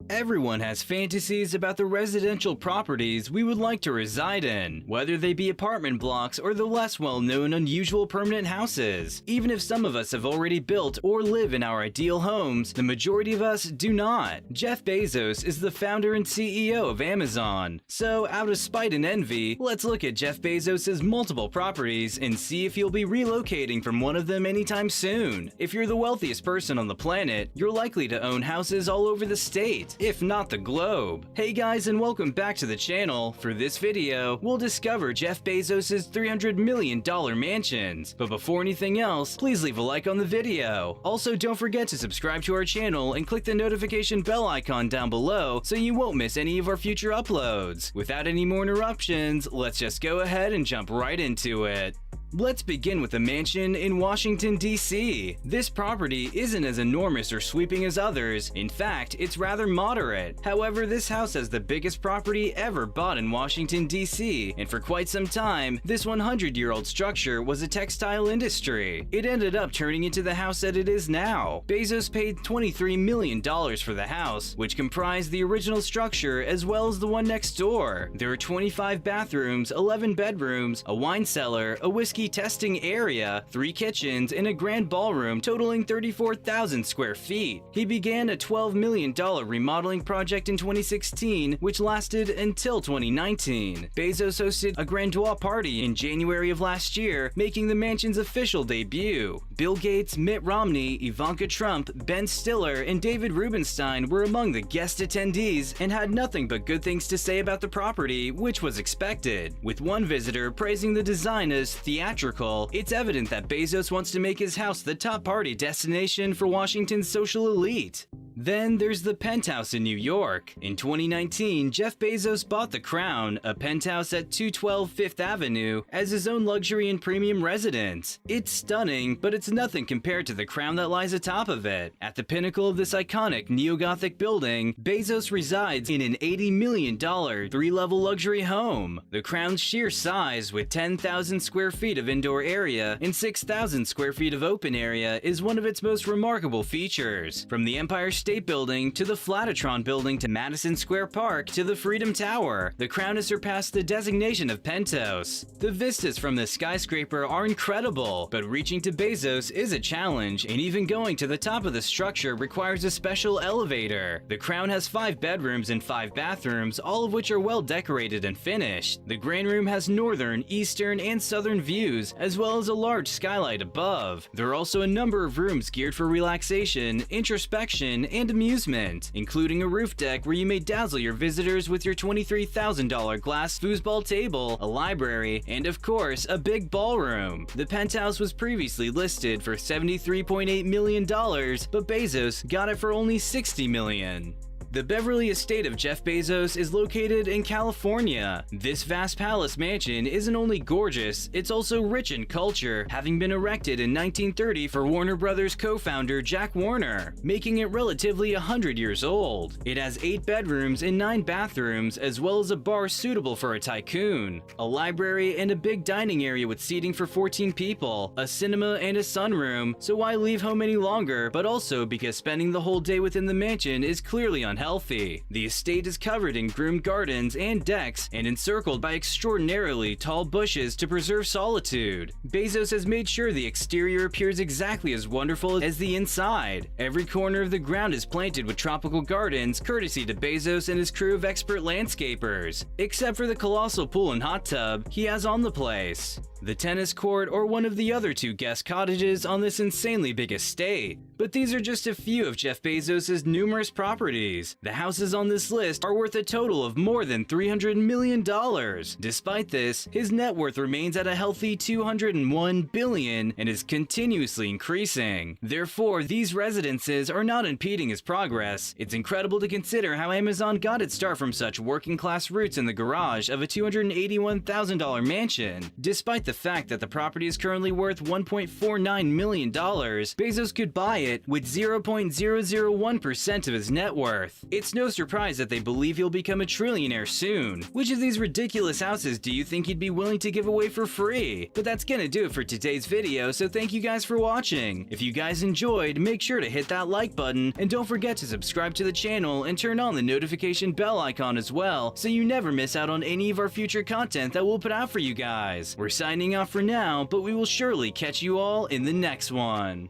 Everyone has fantasies about the residential properties we would like to reside in, whether they be apartment blocks or the less well-known unusual permanent houses. Even if some of us have already built or live in our ideal homes, the majority of us do not. Jeff Bezos is the founder and CEO of Amazon. So, out of spite and envy, let's look at Jeff Bezos' multiple properties and see if he'll be relocating from one of them anytime soon. If you're the wealthiest person on the planet, you're likely to own houses all over the state, if not the globe. Hey guys, and welcome back to the channel. For this video, we'll discover Jeff Bezos' $300 million mansions. But before anything else, please leave a like on the video. Also, don't forget to subscribe to our channel and click the notification bell icon down below so you won't miss any of our future uploads. Without any more interruptions, let's just go ahead and jump right into it. Let's begin with a mansion in Washington, D.C. This property isn't as enormous or sweeping as others. In fact, it's rather moderate. However, this house has the biggest property ever bought in Washington, D.C., and for quite some time, this 100-year-old structure was a textile industry. It ended up turning into the house that it is now. Bezos paid $23 million for the house, which comprised the original structure as well as the one next door. There are 25 bathrooms, 11 bedrooms, a wine cellar, a whiskey testing area, 3 kitchens, and a grand ballroom totaling 34,000 square feet. He began a $12 million remodeling project in 2016, which lasted until 2019. Bezos hosted a grandeur party in January of last year, making the mansion's official debut. Bill Gates, Mitt Romney, Ivanka Trump, Ben Stiller, and David Rubenstein were among the guest attendees and had nothing but good things to say about the property, which was expected. With one visitor praising the design as theatrical, it's evident that Bezos wants to make his house the top party destination for Washington's social elite. Then there's the penthouse in New York. In 2019, Jeff Bezos bought the Crown, a penthouse at 212 Fifth Avenue, as his own luxury and premium residence. It's stunning, but it's nothing compared to the Crown that lies atop of it. At the pinnacle of this iconic neo-Gothic building, Bezos resides in an $80 million 3-level luxury home. The Crown's sheer size, with 10,000 square feet of indoor area and 6,000 square feet of open area, is one of its most remarkable features. From the Empire State Building to the Flatatron Building to Madison Square Park to the Freedom Tower, the Crown has surpassed the designation of penthouse. The vistas from this skyscraper are incredible, but reaching to Bezos is a challenge, and even going to the top of the structure requires a special elevator. The Crown has 5 bedrooms and 5 bathrooms, all of which are well decorated and finished. The Grand Room has northern, eastern, and southern views, as well as a large skylight above. There are also a number of rooms geared for relaxation, introspection, and amusement, including a roof deck where you may dazzle your visitors with your $23,000 glass foosball table, a library, and of course, a big ballroom. The penthouse was previously listed for $73.8 million, but Bezos got it for only $60 million. The Beverly estate of Jeff Bezos is located in California. This vast palace mansion isn't only gorgeous, it's also rich in culture, having been erected in 1930 for Warner Brothers co-founder Jack Warner, making it relatively 100 years old. It has 8 bedrooms and 9 bathrooms, as well as a bar suitable for a tycoon, a library, and a big dining area with seating for 14 people, a cinema, and a sunroom. So why leave home any longer, but also because spending the whole day within the mansion is clearly unhealthy. The estate is covered in groomed gardens and decks and encircled by extraordinarily tall bushes to preserve solitude. Bezos has made sure the exterior appears exactly as wonderful as the inside. Every corner of the ground is planted with tropical gardens, courtesy to Bezos and his crew of expert landscapers, except for the colossal pool and hot tub he has on the place, the tennis court, or one of the other 2 guest cottages on this insanely big estate. But these are just a few of Jeff Bezos' numerous properties. The houses on this list are worth a total of more than $300 million. Despite this, his net worth remains at a healthy $201 billion and is continuously increasing. Therefore, these residences are not impeding his progress. It's incredible to consider how Amazon got its start from such working-class roots in the garage of a $281,000 mansion, despite the the fact that the property is currently worth $1.49 million, Bezos could buy it with 0.001% of his net worth. It's no surprise that they believe he'll become a trillionaire soon. Which of these ridiculous houses do you think he'd be willing to give away for free? But that's gonna do it for today's video, so thank you guys for watching. If you guys enjoyed, make sure to hit that like button, and don't forget to subscribe to the channel and turn on the notification bell icon as well, so you never miss out on any of our future content that we'll put out for you guys. We're signing off for now, but we will surely catch you all in the next one.